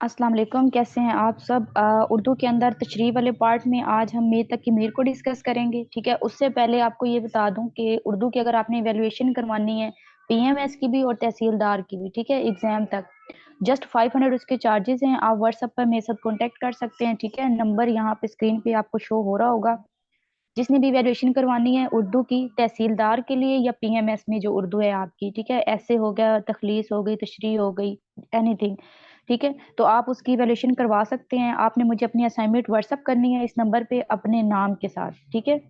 अस्सलाम वालेकुम। कैसे हैं आप सब। उर्दू के अंदर तशरीह वाले पार्ट में आज हम मीर तक की मीर को डिस्कस करेंगे। ठीक है, उससे पहले आपको ये बता दूं कि उर्दू की अगर आपने इवेल्युएशन करवानी है, पीएमएस की भी और तहसीलदार की भी, ठीक है, एग्जाम तक, जस्ट 500 उसके चार्जेस हैं। आप व्हाट्सएप पर मेरे साथ कॉन्टेक्ट कर सकते हैं। ठीक है, नंबर यहाँ पे स्क्रीन पे आपको शो हो रहा होगा। जिसने भी वैल्यूएशन करवानी है उर्दू की, तहसीलदार के लिए या पीएमएस में जो उर्दू है आपकी, ठीक है, ऐसे हो गया, तखलीस हो गई, तशरीह हो गई, एनीथिंग, ठीक है, तो आप उसकी वैल्यूएशन करवा सकते हैं। आपने मुझे अपनी असाइनमेंट व्हाट्सअप करनी है इस नंबर पे अपने नाम के साथ। ठीक है,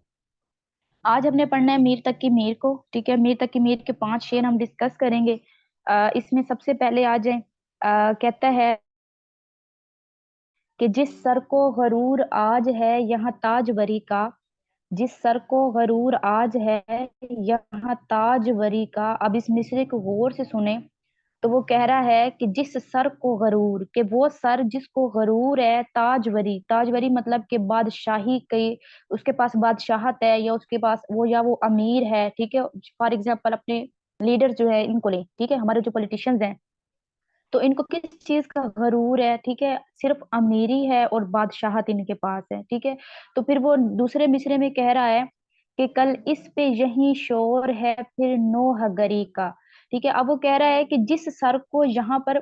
आज हमने पढ़ना है मीर तक की मीर को। ठीक है, मीर तक की मीर के 5 शेर हम डिस्कस करेंगे। इसमें सबसे पहले आ जाए, कहता है कि जिस सर को गरूर आज है यहाँ ताजवरी का, जिस सर को गरूर आज है यहाँ ताजवरी का। अब इस मिसरे को गौर से सुने। तो वो कह रहा है कि जिस सर को गरूर, के वो सर जिसको गरूर है ताजवरी, ताजवरी मतलब कि बादशाही के, उसके पास बादशाहत है, या उसके पास वो, या वो अमीर है। ठीक है, फॉर एग्जाम्पल अपने लीडर जो है इनको ले, ठीक है, हमारे जो पॉलिटिशियंस हैं, तो इनको किस चीज का गरूर है? ठीक है, सिर्फ अमीरी है और बादशाहत इनके पास है। ठीक है, तो फिर वो दूसरे मिसरे में कह रहा है कि कल इस पे यही शोर है फिर नौहगरी का। ठीक है, अब वो कह रहा है कि जिस सर को यहाँ पर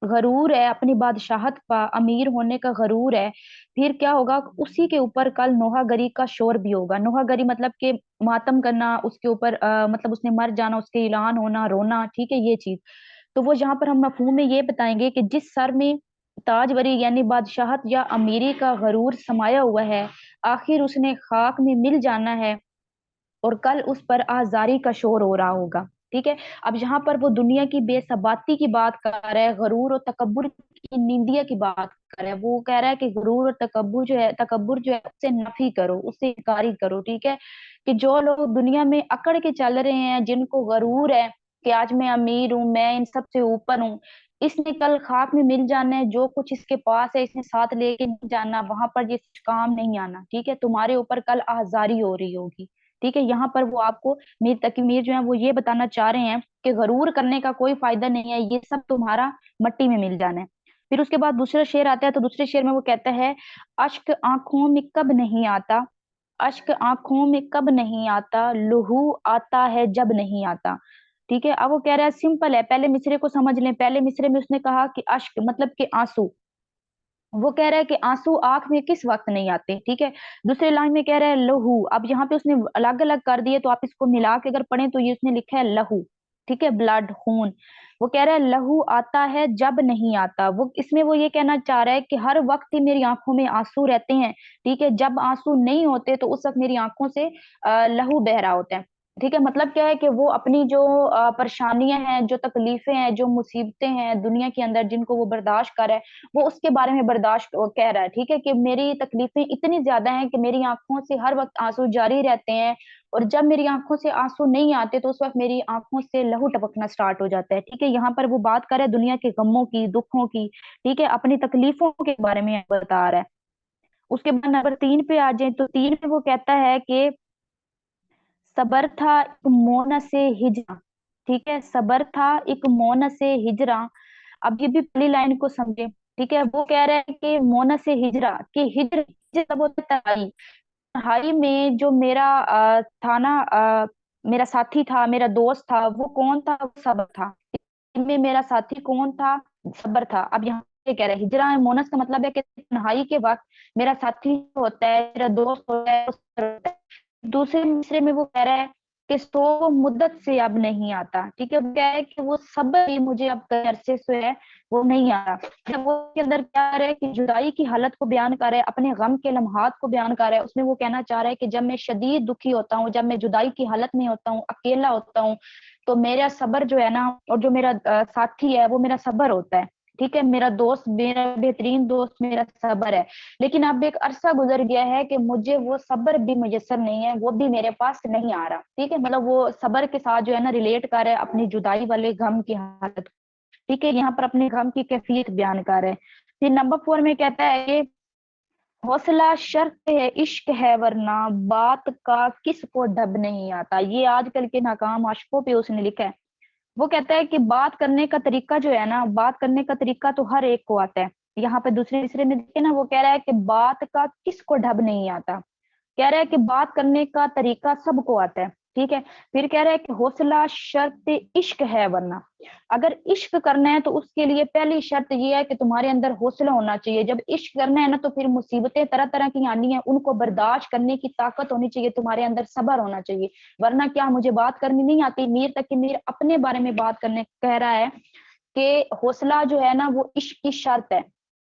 गरूर है, अपनी बादशाहत का, अमीर होने का गरूर है, फिर क्या होगा, उसी के ऊपर कल नौहागरी का शोर भी होगा। नौहागरी मतलब कि मातम करना उसके ऊपर, मतलब उसने मर जाना, उसके ऐलान होना, रोना। ठीक है, ये चीज। तो वो यहाँ पर हम मफहूम में ये बताएंगे कि जिस सर में ताजवरी यानी बादशाहत या अमीरी का गरूर समाया हुआ है, आखिर उसने खाक में मिल जाना है और कल उस पर आजारी का शोर हो रहा होगा। ठीक है, अब यहाँ पर वो दुनिया की बेसबाती की बात कर रहा है, गरूर और तकब्बुर की निंदिया की बात कर रहा है। वो कह रहा है कि गरूर और तकब्बुर जो है उससे नफी करो, उससे इनकारी करो। ठीक है, कि जो लोग दुनिया में अकड़ के चल रहे हैं, जिनको गरूर है कि आज मैं अमीर हूं, मैं इन सबसे ऊपर हूँ, इसने कल खाक में मिल जाना है। जो कुछ इसके पास है इसने साथ लेके नहीं जाना, वहां पर ये काम नहीं आना। ठीक है, तुम्हारे ऊपर कल आजारी हो रही होगी। ठीक है, यहाँ पर वो आपको, मीर तकी मीर जो है वो ये बताना चाह रहे हैं कि गरूर करने का कोई फायदा नहीं है, ये सब तुम्हारा मट्टी में मिल जाना है। फिर उसके बाद दूसरा शेर आता है, तो दूसरे शेर में वो कहता है, अश्क आंखों में कब नहीं आता, अश्क आंखों में कब नहीं आता, लहू आता है जब नहीं आता। ठीक है, अब वो कह रहा है, सिंपल है, पहले मिसरे को समझ लें। पहले मिसरे में उसने कहा कि अश्क मतलब कि आंसू, वो कह रहा है कि आंसू आंख में किस वक्त नहीं आते। ठीक है, दूसरे लाइन में कह रहा है लहू। अब यहाँ पे उसने अलग अलग कर दिए, तो आप इसको मिला के अगर पढ़ें तो ये उसने लिखा है लहू। ठीक है, ब्लड, खून। वो कह रहा है लहू आता है जब नहीं आता। वो इसमें वो ये कहना चाह रहा है कि हर वक्त ही मेरी आंखों में आंसू रहते हैं। ठीक है, जब आंसू नहीं होते तो उस वक्त मेरी आंखों से लहू बह रहा होता है। ठीक है, मतलब क्या है कि वो अपनी जो परेशानियां हैं, जो तकलीफें हैं, जो मुसीबतें हैं दुनिया के अंदर, जिनको वो बर्दाश्त कर रहा है, वो उसके बारे में बर्दाश्त कह रहा है। ठीक है, कि मेरी तकलीफें इतनी ज्यादा हैं कि मेरी आंखों से हर वक्त आंसू जारी रहते हैं, और जब मेरी आंखों से आंसू नहीं आते तो उस वक्त मेरी आंखों से लहू टपकना स्टार्ट हो जाता है। ठीक है, यहाँ पर वो बात कर रहा है दुनिया के गमों की, दुखों की। ठीक है, अपनी तकलीफों के बारे में बता रहा है। उसके बाद नंबर 3 पे आ जाए, तो 3 पे वो कहता है कि सबर था एक मौन से हिजरा। ठीक है, सबर था एक मौन से हिजरा। अब ये भी पहली लाइन को समझे। ठीक है, वो कह रहा है कि मोना से हिजरा, कि हिजर हिजर तब होता है तन्हाई। तन्हाई में जो मेरा था ना, मेरा साथी था, मेरा दोस्त था, वो कौन था? वो सबर था। में मेरा साथी कौन था? सबर था। अब यहाँ पे कह रहे हैं हिजरा है, मोनस का मतलब है कि तन्हाई के वक्त मेरा साथी होता है, मेरा दोस्त होता है, वो सबर होता है। दूसरे मिसरे में वो कह रहा है कि सो मुद्दत से अब नहीं आता। ठीक है, वो क्या है कि वो सब्र भी मुझे अब कई अरसे से है, वो नहीं आ रहा। जब वो के अंदर क्या है कि जुदाई की हालत को बयान कर रहा है, अपने गम के लम्हात को बयान कर रहा है। उसमें वो कहना चाह रहा है कि जब मैं शदीद दुखी होता हूँ, जब मैं जुदाई की हालत में होता हूँ, अकेला होता हूँ, तो मेरा सब्र जो है ना, और जो मेरा साथी है वो मेरा सब्र होता है। ठीक है, मेरा दोस्त, मेरा बेहतरीन दोस्त मेरा सब्र है। लेकिन अब एक अरसा गुजर गया है कि मुझे वो सब्र भी मुयस्सर नहीं है, वो भी मेरे पास नहीं आ रहा। ठीक है, मतलब वो सब्र के साथ जो है ना रिलेट कर रहा है अपनी जुदाई वाले गम की हालत। ठीक है, यहाँ पर अपने गम की कैफियत बयान कर रहे हैं। फिर नंबर 4 में कहता है कि हौसला शर्त है इश्क है वरना बात का किसको ढब नहीं आता। ये आजकल के नाकाम आशिकों पे उसने लिखा है। वो कहता है कि बात करने का तरीका जो है ना, बात करने का तरीका तो हर एक को आता है। यहाँ पे दूसरे मिसरे में देखिए ना, वो कह रहा है कि बात का किसको ढब नहीं आता। कह रहा है कि बात करने का तरीका सबको आता है, ठीक है। फिर कह रहा है कि हौसला शर्त इश्क है, वरना अगर इश्क करना है तो उसके लिए पहली शर्त ये है कि तुम्हारे अंदर हौसला होना चाहिए। जब इश्क करना है ना, तो फिर मुसीबतें तरह तरह की आनी है, उनको बर्दाश्त करने की ताकत होनी चाहिए, तुम्हारे अंदर सब्र होना चाहिए। वरना क्या, मुझे बात करनी नहीं आती, मीर तक की मीर अपने बारे में बात करने कह रहा है कि हौसला जो है ना वो इश्क की शर्त है,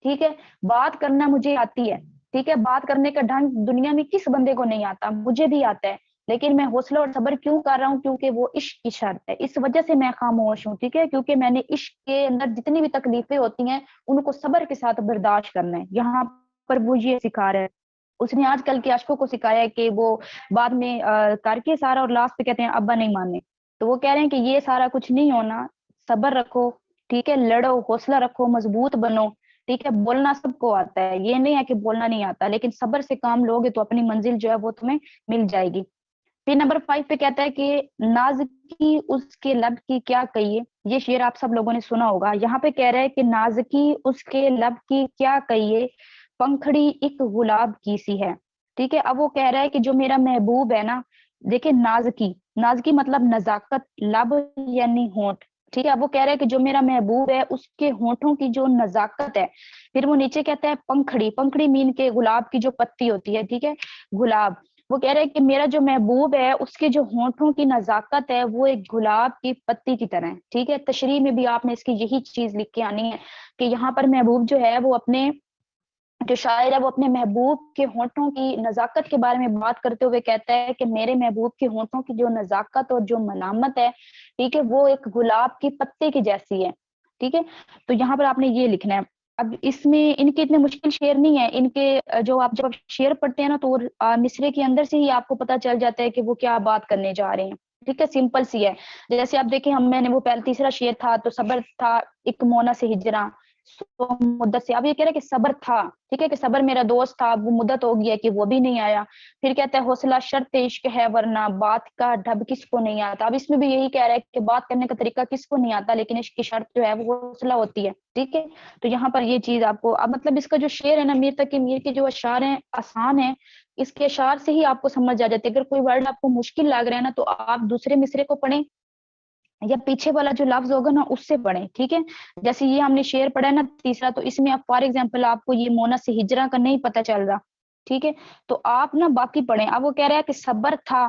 ठीक है। बात करना मुझे आती है, ठीक है, बात करने का ढंग दुनिया में किस बंदे को नहीं आता, मुझे भी आता है। लेकिन मैं हौसला और सब्र क्यों कर रहा हूँ, क्योंकि वो इश्क की शर्त है, इस वजह से मैं खामोश हूँ, ठीक है। क्योंकि मैंने इश्क के अंदर जितनी भी तकलीफें होती हैं उनको सब्र के साथ बर्दाश्त करना है। यहाँ पर वो ये सिखा रहा है। उसने आजकल के आशिकों को सिखाया है कि वो बाद में करके सारा और लास्ट पे कहते हैं अब्बा नहीं माने। तो वो कह रहे हैं कि ये सारा कुछ नहीं होना, सब्र रखो, ठीक है, लड़ो, हौसला रखो, मजबूत बनो, ठीक है। बोलना सबको आता है, ये नहीं है कि बोलना नहीं आता, लेकिन सब्र से काम लोगे तो अपनी मंजिल जो है वो तुम्हें मिल जाएगी। फिर नंबर 5 पे कहता है कि नाज़की उसके लब की क्या कहिए। ये शेर आप सब लोगों ने सुना होगा। यहाँ पे कह रहा है कि नाज़की उसके लब की क्या कहिए, पंखड़ी एक गुलाब की सी है, ठीक है। अब वो कह रहा है कि जो मेरा महबूब है ना, देखिए नाज़की, नाज़की मतलब नजाकत, लब यानी होंठ, ठीक है। अब वो कह रहा है कि जो मेरा महबूब है उसके होंठों की जो नजाकत है। फिर वो नीचे कहता है पंखड़ी, पंखड़ी मीन के गुलाब की जो पत्ती होती है, ठीक है, गुलाब। वो कह रहे हैं कि मेरा जो महबूब है उसके जो होंठों की नजाकत है वो एक गुलाब की पत्ती की तरह है, ठीक है। तशरीह में भी आपने इसकी यही चीज लिख के आनी है कि यहाँ पर महबूब जो है वो अपने, जो शायर है वो अपने महबूब के होंठों की नजाकत के बारे में बात करते हुए कहता है कि मेरे महबूब के होंठों की जो नजाकत और जो मलामत है, ठीक है, वो एक गुलाब की पत्ते की जैसी है, ठीक है। तो यहाँ पर आपने ये लिखना है। अब इसमें इनके इतने मुश्किल शेर नहीं है, इनके जो आप जब शेर पढ़ते हैं ना तो मिसरे के अंदर से ही आपको पता चल जाता है कि वो क्या बात करने जा रहे हैं, ठीक है, सिंपल सी है। जैसे आप देखें, हम मैंने वो पहले तीसरा शेर था तो सबर था, एक मोना से हिजरा, सो मुद्दत से। अब ये कह रहा है कि सबर था, ठीक है, कि सबर मेरा दोस्त था, वो मुद्दत हो गया कि वो भी नहीं आया। फिर कहता है हौसला शर्त इश्क है, वरना बात का ढब किसको नहीं आता। अब इसमें भी यही कह रहा है कि बात करने का तरीका किसको नहीं आता, लेकिन इश्क की शर्त जो है वो हौसला होती है, ठीक है। तो यहाँ पर ये चीज आपको, अब मतलब इसका जो शेर है ना, मीर तकी मीर के जो अशार हैं आसान है, इसके अशार से ही आपको समझ आ जाते हैं। अगर कोई वर्ड आपको मुश्किल लग रहा है ना तो आप दूसरे मिसरे को पढ़ें या पीछे वाला जो लफ्ज होगा ना उससे पढ़ें, ठीक है। जैसे ये हमने शेर पढ़ा है ना तीसरा, तो इसमें आप फॉर एग्जाम्पल आपको ये मोना से हिजरा का नहीं पता चल रहा, ठीक है, तो आप ना बाकी पढ़ें। अब वो कह रहा है कि सबर था,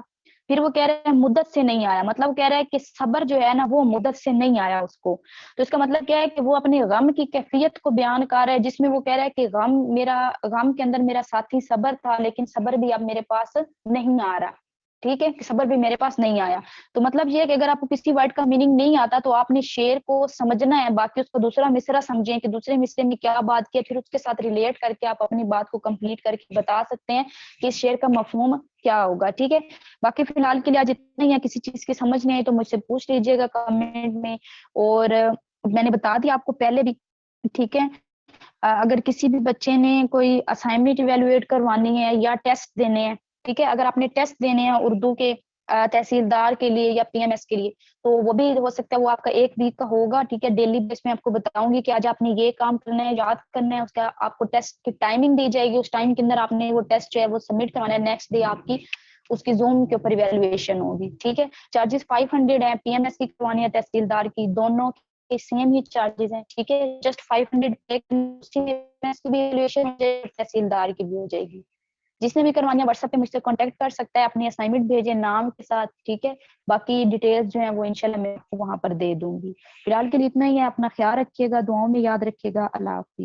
फिर वो कह रहा है मुद्दत से नहीं आया, मतलब वो कह रहा है कि सबर जो है ना वो मुद्दत से नहीं आया उसको। तो इसका मतलब क्या है कि वो अपने गम की कैफियत को बयान कर रहा है, जिसमें वो कह रहा है कि गम मेरा, गम के अंदर मेरा साथी सबर था, लेकिन सबर भी अब मेरे पास नहीं आ रहा, ठीक है, कि सबर भी मेरे पास नहीं आया। तो मतलब ये है कि अगर आपको किसी वर्ड का मीनिंग नहीं आता तो आपने शेर को समझना है, बाकी उसको दूसरा मिसरा समझें कि दूसरे मिसरे में क्या बात की है, फिर उसके साथ रिलेट करके आप अपनी बात को कंप्लीट करके बता सकते हैं कि इस शेर का मफहूम क्या होगा, ठीक है। बाकी फिलहाल के लिए आज इतना ही है, किसी चीज की समझ नहीं आई तो मुझसे पूछ लीजिएगा कमेंट में। और मैंने बता दिया आपको पहले भी, ठीक है। अगर किसी भी बच्चे ने कोई असाइनमेंट इवेलुएट करवानी है या टेस्ट देने हैं, ठीक है, अगर आपने टेस्ट देने हैं उर्दू के तहसीलदार के लिए या पीएमएस के लिए, तो वो भी हो सकता है वो आपका 1 वीक का होगा, ठीक है। डेली बेस में आपको बताऊंगी कि आज आपने ये काम करना है, याद करना है, उसका आपको टेस्ट की टाइमिंग दी जाएगी, उस टाइम के अंदर आपने वो टेस्ट जो है वो सबमिट करवाना है। नेक्स्ट डे आपकी उसकी जूम के ऊपर इवेलुएशन होगी, ठीक है। चार्जेस 500 है, पीएमएस की करवानी है तहसीलदार की, दोनों के सेम ही चार्जेस हैं, ठीक है। जस्ट 500 पे की भी इवैल्यूएशन तहसीलदार की भी हो जाएगी। जिसने भी करवानी है व्हाट्सएप पे मुझसे कांटेक्ट कर सकता है, अपनी असाइनमेंट भेजे नाम के साथ, ठीक है। बाकी डिटेल्स जो है वो इंशाल्लाह मैं आपको वहां पर दे दूंगी। फिलहाल के लिए इतना ही है, अपना ख्याल रखिएगा, दुआओं में याद रखिएगा। अल्लाह हाफिज।